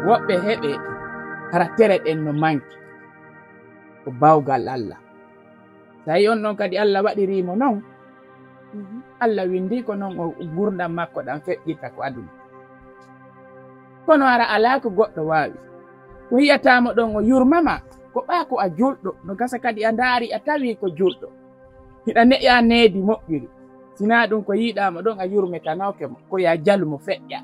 woɓɓe heɓe karatere ɗen no manki ko bawgal Allah tawi on ɗon kadi Allah waɗirimo noon Allah windi ko noon o gurdam makko ɗam feƴƴita ko aduna kono ara ala ko goɗɗo wawi ko yiyatamo ɗon o yurmama ko ɓa ko a julɗo no gasa kadi a ndaari a tawi ko julɗo hiɗa neƴa needi moƴƴiri sina ɗum ko yiɗamo ɗon a yurmetanoke mo ko ya jalu mo feƴƴa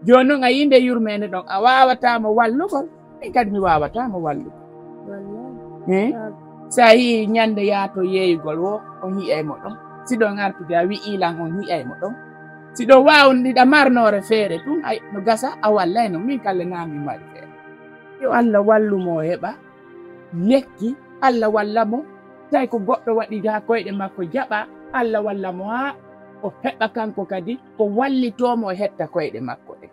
joni noon a yinde yurmede ɗon a wawatamo wallugol min kadi mi wawatamo wallugol sa yii ñande yaato yeeygol wo on yi'aymo ɗon siɗon artude a wi'ilan on yi'aymo ɗon siɗo wawniɗa marnore feere ɗum ay no gasa a wallayno min kalle nami mari feere yo Allah wallumo heɓa lekki Allah wallamo tawi ko goɗɗo waɗi ha koyɗe makko jaɓa Allah wallamo ha o heɓa kanko kadi ko wallitomo o hetta koyɗe makko ɗe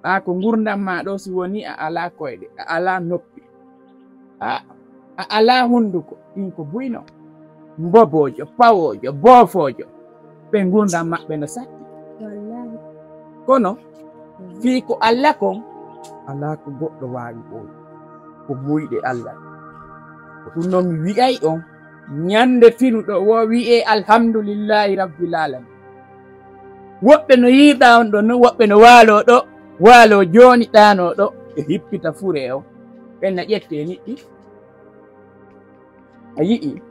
ha ko gurdam ma ɗo si woni a ala koyɗe a ala noppi a ala hunduko ɗin ko buyno mbobojo pawojo boofojo ɓe gurdam maɓɓe no satti kono fii ko Allah kon ala ko goɗɗo wawi ɓoyi ko muyɗe Allah ko ɗum noon mi wi'ay on ñande finuɗo wo wi'e alhamdulillahi rabbil alamin woɓɓe no yiɗa on ɗo no woɓɓe no waalo ɗo waalo joni ɗano ɗo e hippita fure o ɓenna ƴette niɗɗi a yi'i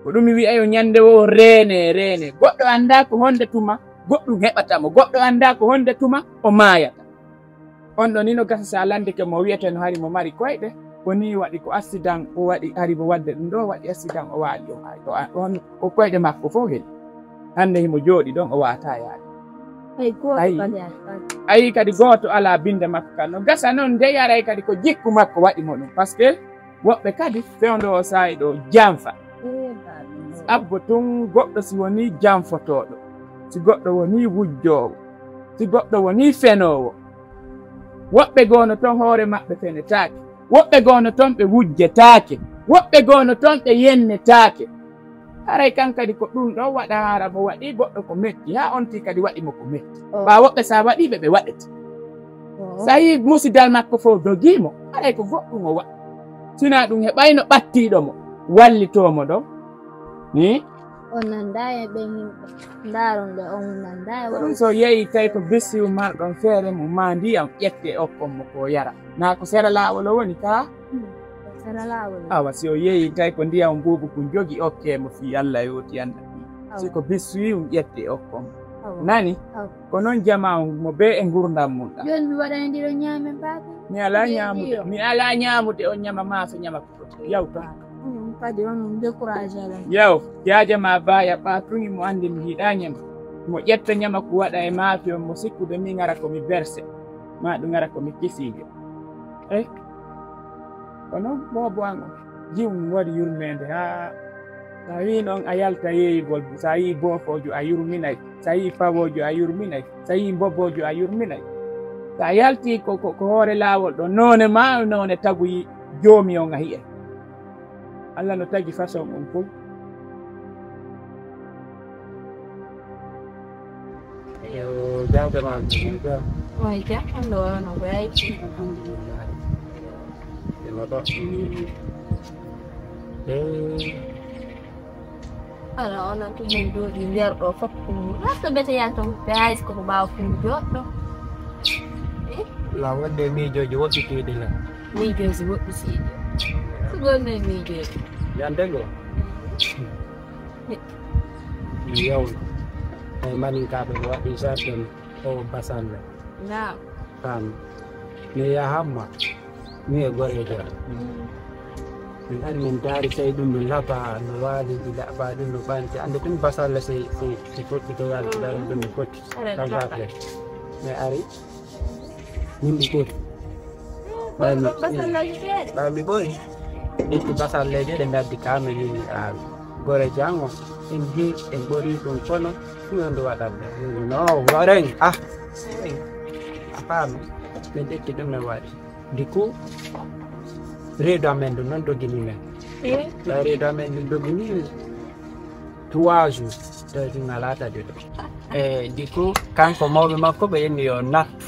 ko ɗum mi wi'ay o ñande wo rene goɗɗo anda ko honde tuma goɗɗum heɓatamo goɗɗo anda ko honde tuma o mayata on ɗo ni no gasa sa landike mo wiyete no hari mo mari koyɗe ko ni waɗi ko accident o waɗi hari mo wadde ɗum ɗo waɗi accident o waali o hay on o koyɗe makko fof heli hande himo jooɗi ɗon o wata yaade ayi kadi goto ala binde makko kan no gasa noon nde yaray kadi ko jikku makko waɗi mo ɗum par ce que woɓɓe kadi fewndo o sayi ɗo janfa abbo tun goɗɗo si woni janfotoɗo si goɗɗo woni wujjowo si goɗɗo woni fenowo woɓɓe gono ton hoore maɓɓe fenetake woɓɓe gono ton ɓe wujjetake woɓɓe gono ton ɓe yennetake haray kan kadi ko ɗum ɗo waɗa hara mo waɗi goɗɗo ko metti ha on ti kadi waɗimo ko metti ɓa woɓɓe sa waɗiɓe ɓe waɗete sa yi musidal makko fof dogimo haray ko goɗɗum o waɗi sina ɗum heɓayno ɓattiɗomo wallitomo ɗo ni on nanda e ɓe yimɓe ndaron ɓe on nanda e ɗum so yeeyi tawi ko bessiw marɗon feere mo ma ndiyam ƴette okkonmo ko yara na ko sera laawol o woni ka sera laawol awa si o yeeyi tawi ko ndiyam buubu kum jogi okkemo fi Allah yoti anda si ko bissiw ƴette okkonmo nani ko noon jama mo be e gurdam mum ɗam joni mi waɗani ɗiɗo ñaamen baake mi ala ñamude on ñama maafe ñama ko yaw to kadi on découragé yaw jaaje ma baya ɓatugi mo andi mi yiɗa ñama mo ƴetta ñama ko waɗa e maafe on mo sikkude mi ngara komi berse ma ɗum ngara komi kisijo ey ko noon bobo an o jiwum waɗi yurmede ha sa wi noon a yalta yeeygol sa yi boofojo a yurminay sa yi fawojo a yurminay sa yi bobojo a yurminay sa yalti ko hoore laawol ɗo none ma none tagu joomi on a hi'e Allah no tagi façon on fof alors onon to min jooɗi nder ɗo fof lasta beteyan ton ɓe haysi koko ɓaawa fuu joɗɗo la wonde miijoji woɗɗitiɗi la miijoji woɗɗitiɗi ko gonne miijoji yandego yawno e maninkaɓe ɓe waɗi sarden o basalle nam kam mi yahamma mi e gorejo min ari min daari tawi ɗum mi laɓa no waali ɗi laɓa ɗum no ɓanti ande ɗum basalle si fotti to yalti ɗa ɗum mi fotti tagable mi ari yimɓe ɓuri ɓawi mi ɓori ɗitti basalleje ɗe gaddi kamen yimɓe aawi gore jango en ji en ɓori ɗum kono ɗum on ndu waɗaɓe no woren a faami min ɗetti ɗum min waɗi du coup reedu amen ndu noon dogini men tawi reedu amen ndu dogini 3 jours tawi ɗum ala tadi ɗo e du coup kanko mawɓe makko ɓe yenni yo nattu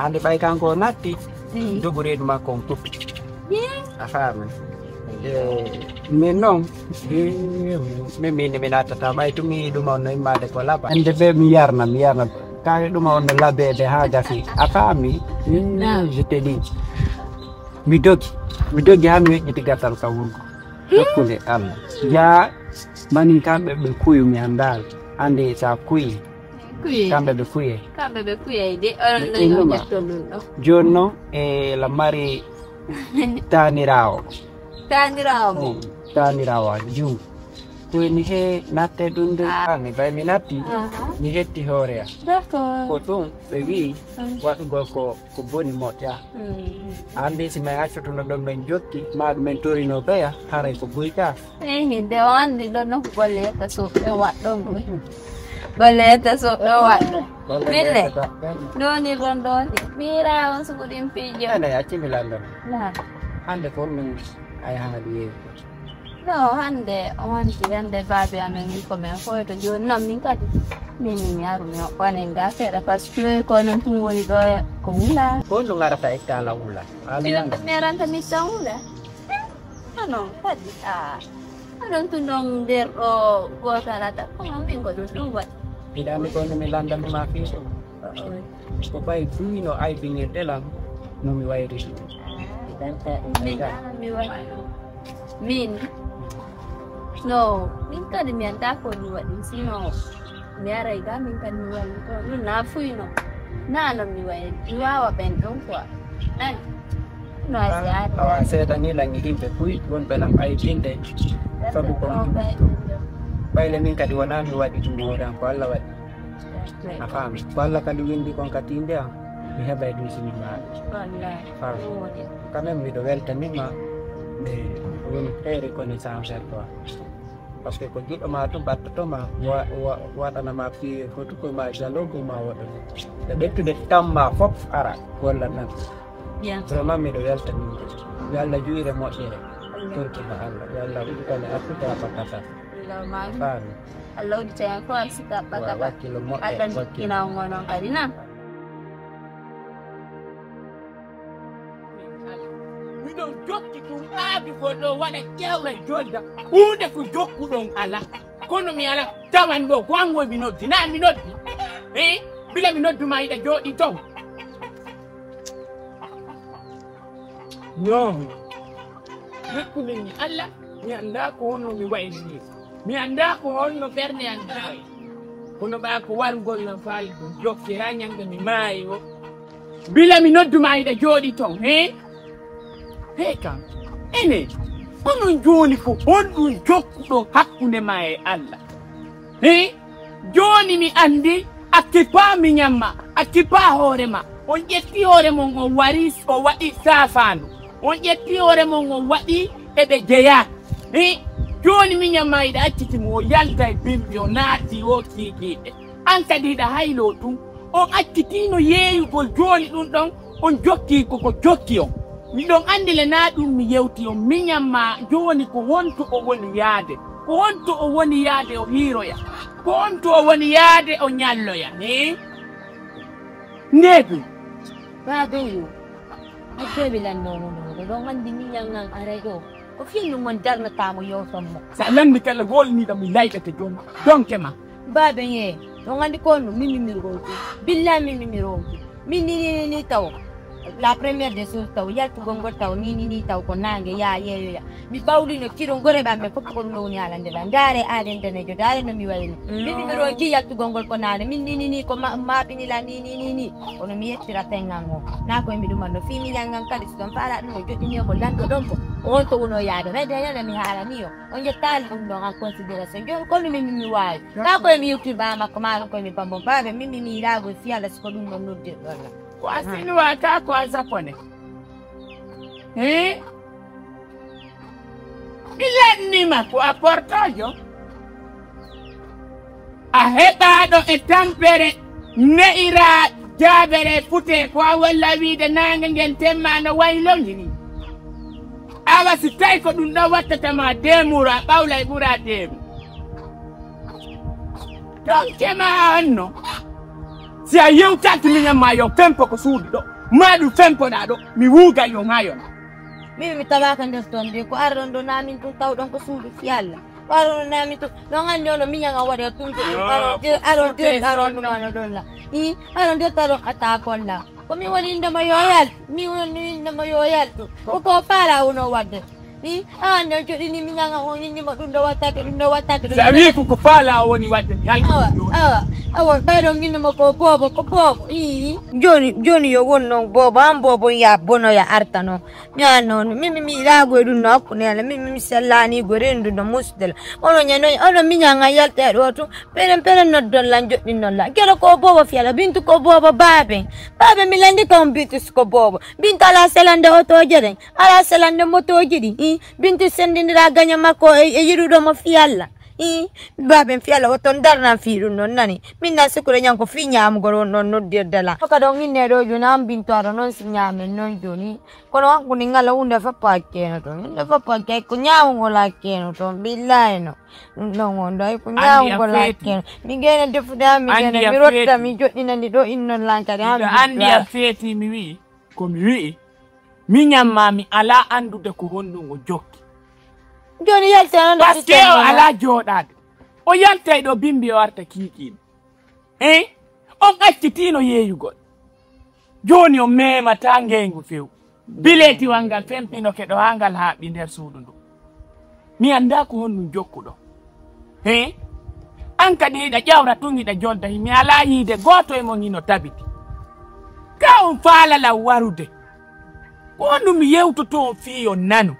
ande ɓay kanko natti jogu reedu makko on fof a faami min noon min mi nattata ɓay tumi ɗuma on no immade ko laɓa ande ɓe mi yarna kake ɗuma on no laɓede ha gafi a faami je te dis mi dogi ha mi weƴƴiti gatal ka wurgo hakkude Allah ja mani kamɓe ɓe kuyu mi andal ande sa kuyi kamɓe ɓe kuye de onon no jetton ɗum ɗo joni noon e la mari tanirawo jum ni he natte ɗum de mi bay mi natti mi hetti hooreya ko ɗum ɓe wi waɗugol ko boni moƴƴa andi si min accotuno ɗon min jokki ma ɗum min torino ɓeya haray ko boyta hinde o andi ɗon no ko golle yetta soɓɓe waɗɗon ɗum golle yetta soɓɓe waɗɗon mille ɗoni ɗon ɗoni ɓira on sugo ɗin piijo ene accimi landon hande ko min ay haali yeewi no hande o wanti hande baabe amen wi ko min hoyto joni noon min kadi min mi arumi onen ga seeɗa par ce que ko noon tumi woni ɗo ko wula ko ɗum arata ettala wula mi aranta mission wula anon kadi aɗon tu noon nder ɗo goto alata kono min ko ɗum ɗum waɗi mbiɗa andi kono mi landanduma fiiso ko ɓay fuyino aybinirɗelam no mi wayri min no min kadi mi anda ko mi waɗi sino mi aray ga min kadi mi waɗi ko ɗum na fuyno na no mi wayi mi wawa ɓen ɗon quoi nani no awa seedani langi himɓe fuyi wonɓe lam aybinde sabu ko ɓayle min kadi wona mi waɗi ɗum hoore am ko Allah waɗi a faami ko Allah kadi windi kon kadi nde am mi heɓay ɗum simi maaɗi faami quand même miɗo weltanima nde woni feere connaissance quoi par ce que ko juɗɗo ma tum ɓattotoma waɗanama piye fotuko ma jalogo ma waɗa nde ɓettude tamma fof ara walla tan vraiment miɗo weltanima yo Allah juyre moƴƴere torkima Allah yo Allah udditane artude a ɓattata faami Allah udditane ko arsita ɓattata wakkilo moƴƴe aɗan kinawo noon kadi na miɗon jokki ɗum aabi goɗɗo waɗa ƴewre jolda hunde ko jokkuɗon ala kono mi ala tawan ɗo ko angoy mi noddi na mi noddi bila mi nodduma yiɗa jooɗi ton non hakkude ni Allah mi anda ko honno mi wayni mi anda ko honno ɓernde an tawi kono ɓa ko wargol no faali ɗum jokki ha ñande mi maayi o bila mi nodduma yiɗa jooɗi ton hey kam ene onon joni ko honɗum jokkuɗo hakkunde ma e Allah joni mi andi a kippa mi ñamma a kippa hoore ma on ƴetti hoore mon on wari o waɗi safandu on ƴetti hoore mon on waɗi eɓe jeya joni mi ñamma yiɗa accitimo o yalta e bimbi o naati o kiikiɗe an kadi hiɗa haylo ɗum on accitino yeeyugol joni ɗum ɗon on jokki koko jokki on miɗon andi le na ɗum mi yewti on miñamma joni ko wonto o woni yaade ko wonto o woni yaade o hiiroya ko wonto o woni yaade o ñalloya ndeɗum babeyo a beɓilannononoɗo ɗon andi miñangan aray ɗo ko fiinu mon darnatamo yewtonmo sa landi kala golniɗa mi layɓete joni donke ma babe ye ɗon andi konno min mimirgoji billa min mimirgoji min ni taw la première des choses taw yaltugol ngol taw ni taw ko nangue ya yeeyoya mi ɓawlino kiɗo gore ɓamme fof ko ɗum ɗo woni haalande ɗa ndaare aden danejo ndaare no mi wayni min mimiroji yaltugol ngol ko nane min ni ko maɓinila ni kono mi yettira tengal ngo na koye mi ɗumanno fi miñal kadi so ɗon faala ɗum o joɗɗini ko lanto ɗon ko on to wono yaade rede yana mi haalani o on jettali ɗum ɗon en considération joni kono mi wawi na koye mi yewtirɓa makko maɗum koye mi bambon baɓe min mi miirago fi Allah siko ɗum ɗon noddirɗonna ko asinuwata ko a sapone ilannima ko a portojo a heɓaɗo e tampere ne'ira jaabere fute ko a walla wiide nange ngen temmano waylondiri awa si tawi ko ɗum ɗo wattatama demuro a ɓawla e ɓuura demu donc tema onno si a yewtaki miñam ma yo fempo ko suudi ɗo maɗum fempoɗa ɗo mi wuuga yo ŋayona mi tabaka nder ton de ko arɗon ɗo namin tun tawɗon ko suudu fiyalla ko arɗon ɗo namin tun ɗon hannde ono miñanga waɗa tunto aɗon dirɗaron ɗumano ɗon la i aɗon dirtaɗon atakolla komi woni indema yoyal mi woni indema yoyal ko faala wono wadde ni ande joɗini miñanga o ñindima ɗum ɗo wattake sa wi ko faala woni wadde awa ɓayɗon guinnoma ko boobo i joni yo won noon boobo an boobo ya bonoya arta noon mi an noon mi yiɗagoye ɗum no hakkunele mi sellanigo rendu no musdela ono ñanoy ono miñanga yalta ɗo to peren noddollan joɗɗinnolla gueɗo ko boobo fiyala bintu ko boobo baabe mi landi kam bintus ko boobo bintu ala selande otoje ɗen ala selande motoji ɗi bintu sendindira gaña makko e yiɗuɗomo fiyalla baben fiyalla oton darnan fiɗum noon nani min na sikkude ñanko fi ñamugol on noon noddirdela foka ɗon inneɗo joni an bintu aɗa noon si ñamen noon joni kono hakkude ngala hunde foppo hakkeno toon hunde foppo hakke ko ñamugol hakkeno toon billahi no ɗum ɗon on ɗo ko ñamugol hakkeno mi gene defude ha mi gene mi rotta mi joɗɗinandi ɗo innon lankade andi a feeti mi wi'i komi wi'i miñamma mi ala andude ko honɗum o jokki joni yaltano parce que o ala jooɗade o yaltay ɗo bimbi o arta kiikiino on accitino yeeyugol joni o memata ngengu few biletiwal ngal fempinoke ɗo ha ngal haaɓi nder suudu ndu mi anda ko honɗum jokkuɗo an kadi hiɗa ƴawra tun hiɗa jolda mi ala yiide goto e mon hino tabiti ka on faalala warude ko honɗum mi yewtoto on fiyon nanu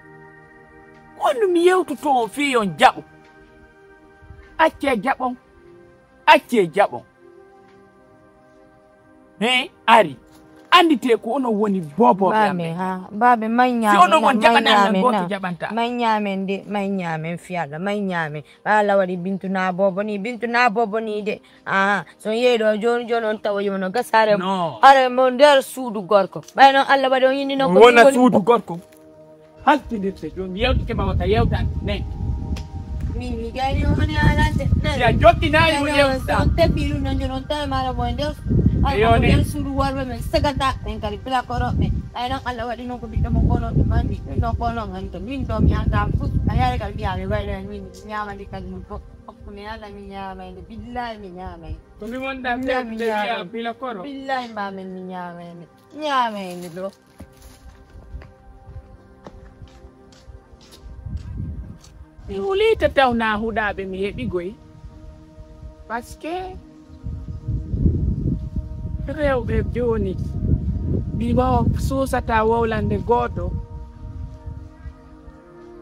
honɗum mi yewtoto on fiyon jaɓo acce jaɓon ari andite ko ono woni bobo babe mayñamen si ono won jaɓanamen goto jaɓanta mayñamen de mayñamen fiyalla mayñamen ala waɗi bintu na bobo ni de so yeeɗo joni on tawa yono gasare ara mo nder suudu gorko ɓay noon Allah waɗi on yindino ko wona suudu gorko haltidirte joni yewtike mawata yewtan ne mi gayni woni alante ya joɗɗinayi mo yewta on teɓɓi ɗum non joni on tawi mara mo nder nden suudu worɓe men sagata ɓen kadi pila koroɓe ɓay noon Allah waɗi noon ko ɓiɗɗo mo kono ɗum andi ɗum ɗon konon andi to min ɗo mi anda fus a yaari kadi mbiyami wayɗo min ñamandi kadi ɗum fof hokkumin Allah mi ñamayde billahi mi ñamayde ko mi wonɗa feɓde pila koro billahi mbamen mi ñamayde ɗo mi hulita taw na huɗaɓe mi heɓi goy par ce que rewɓe joni ɗi susata wowlande goto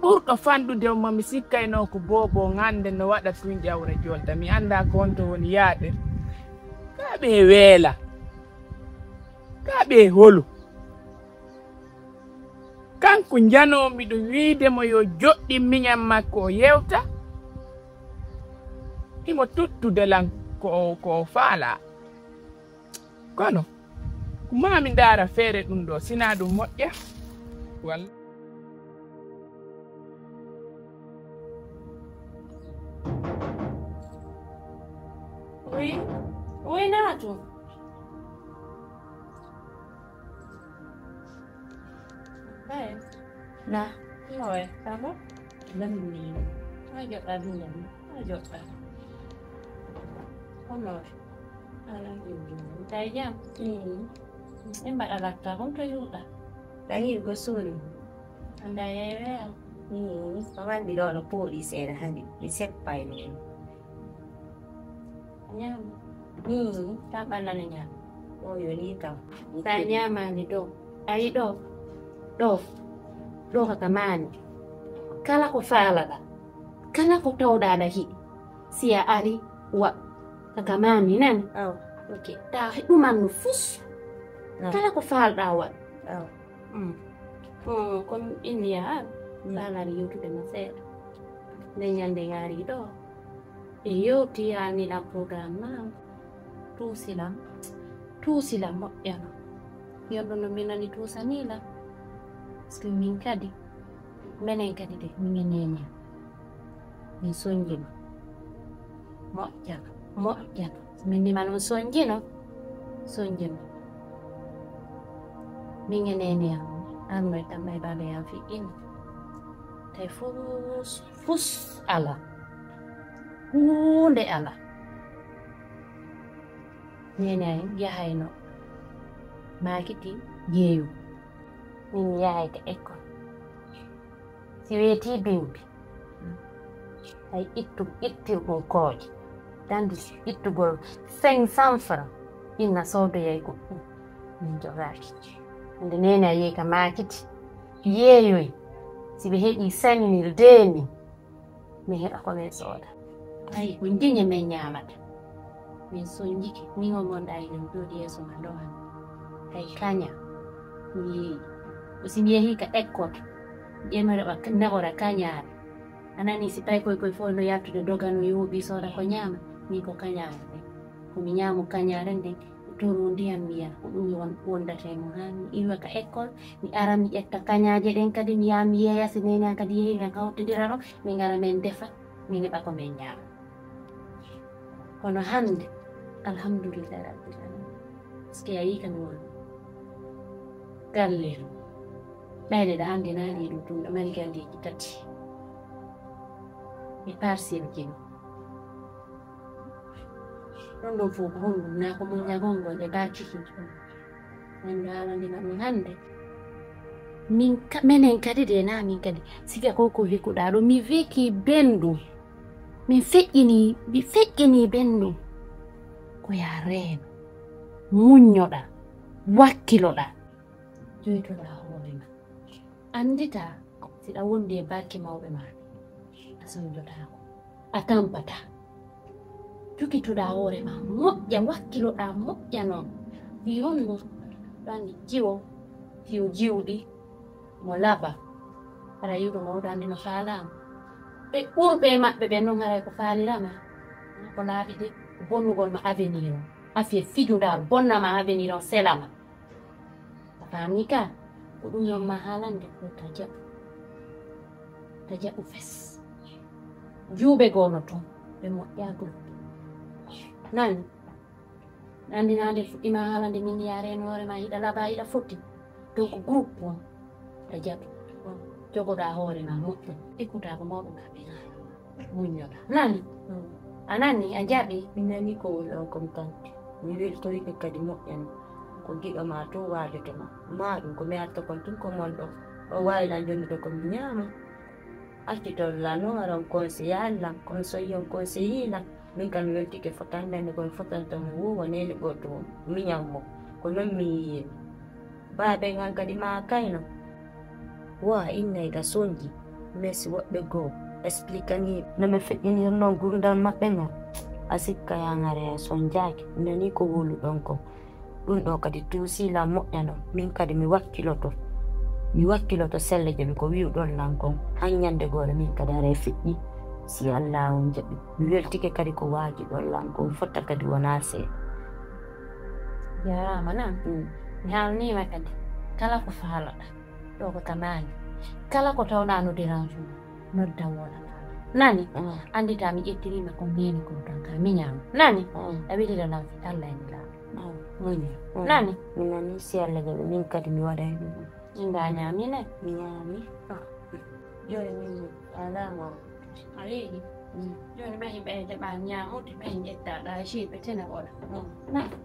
ɓurɗo fanɗude mo mi sikkayno ko bobo hande no waɗa tun ƴawra jolda mi anda ko wonto woni yaaɗe kaɓe weela kaɓe holu kanko janomi ɗum wiidemo yo joɗɗi miñam makko o yewta imo tuttudelan ko faala kono ko mami ndaara feere ɗum ɗo sina ɗum moƴƴa walla oui Natou na rồi sao đó lên miệng nó giật là miệng nó giật là không rồi đang dùng tay nha em bạn là cả không chơi luôn à đã nhìn có xuân anh đây em có bạn bị đòi nó bổ đi xe là hay đi xếp bài này nha các bạn là này nhá ôi rồi đi tàu tay nha mà đi đồ ấy đồ kakamani kala ko falada kala ko tawdada hi siya ari wa kakamani nan okay ta ɗuman no fus kala ko falɗa wa kon inniya falari yewtude ma seeɗa nde ñande ngaari ɗo e yewtiyaniɗam programme ma tuusilam moƴƴano yonɗo no minani tuusanilam parce que min kadi menen kadi de min nene min sonjino moƴƴano min ndima noon sonjino sonjim minga nene amre tamay babe ya fi in tay fus ala hunde ala nene yahayno makiti yeeyu min yahayta école si weeti bimbi ay ittirgol kooje dandi ittugol 500 francs inna soodoyay goɗɗum min jogaaki nde nene a yehi ka makiti yeeyoy si ɓe heɓi 5 000 2 000 min heɓa ko min sooda ay ko ndiñe min ñaamata min sonjiki min o gonɗa eɗen jooɗi yeeso ma ɗo han hay kaña mi yeeyi si mi yehi ka école ƴemere ɓa nagora kañaare anani si tawi koye fof no yattude dogano yooɓi sooda ko ñaama min ko kañaare nden komi ñaamu kañaare nden toro ndiyam mi yaha ko ɗum wondate mo ha mi iwa ka école mi ara mi ƴetta kañaaje ɗen kadi mi yaha mi yeeya si neni an kadi yeehi min hawtodira ɗo min ngara min defa min heɓa ko min ñaama kono hannde alhamdulillah rabbil alamin par ce que a yii kami woni galle ɓayde ɗa hannde naali ɗum ɗum ɗo mari galleji tati mi parcelle no ɗon ɗo fof ko honɗum na ko muñagol ngol e bakiki min ɗo haalandina ɗum hannde minen kadi de na min kadi siga ko wekuɗa ɗo mi weki benɗum mi feƴƴini benɗum ko ya reeno muññoɗa wakkiloɗa joytoɗa hoore ma andita siɗa wondi e barke mawɓe ma a sonjotako a tampata jukituɗa hoore ma moƴƴa wakkiloɗa moƴƴa noon wi honɗum ɗandi jiwo jiwɗi mo laba ara yiɗo mawɗandi no faalama ɓe ɓurɓe maɓɓe ɓe noon haray ko faalirama ko laaɓi de bonnugol ma avenir o afiye fijuɗa bonnama avenir o selama a faami ka ko ɗum yomma haalande ko ta jaɓu fes juuɓe gono toon ɓe moƴƴa ɗum nani andinande fuɗɗima haalande min yareno hoorema yiɗa laba yiɗa fotti donc groupe on ta jaɓu jogoɗa hoorema moƴƴo écouta ko mawɗo ma ɓe muññoɗa nani a nani a jaɓi mi nani ko woni on comme tante mi weltorike kadi moƴƴani ko giɗo ma to waadetoma ma ɗum ko mi arta kon tun ko monɗo o waylan jonnude komi ñaama artitolla noon aron conseil allan conseil on conseillilan min kam mi weltike fotandande komi fotantomo wowa nene goto miñammo ko noon mi yiyimi baaɓe ngan kadi ma kayno wa innay ga sonji merci woɓɓe goo expliquani no ɓe feƴƴinirno gurdal maɓɓe ngal a sikka yangare son jaaki nani ko woluɗon ko ɗum ɗo kadi tuusila moƴƴano min kadi mi wakkiloto selle jaɓi ko wiwɗon lan kon hanñande goore min kadi ara feƴƴi si allah on jaɓi mi weltike kadi ko waaji ɗon lan kon fotta kadi wona see jarama nan mi haalnima kadi kala ko faaloɗa ɗo ko kamani kala ko tawɗa no dérangement nodda wona nani andita mi ƴettirima ko neni ko tan ka miñama nani a wiɗira law allah en laaw nani mi nani si allah jaɓi min kadi mi waɗay ɗum inga ñamine mi ñaami joni min alama a yeeɗi joni ɓayi ɓeyde ɓa ñamude ɓayi ƴettaɗa jiɓe tene oɗa nani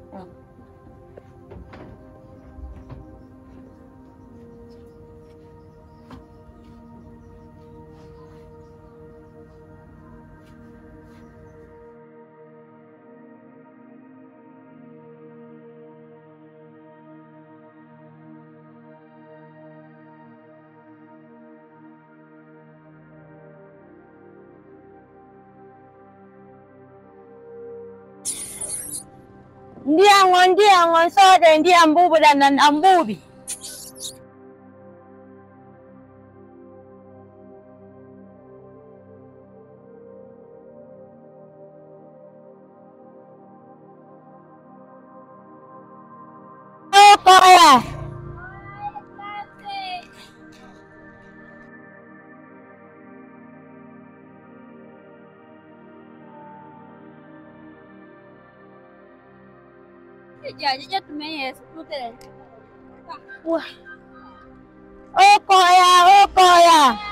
Ndiyan on soode ndiyam buubuɗan nan am buubi. Jadi tumeye skutere. Oh koya, oh koya.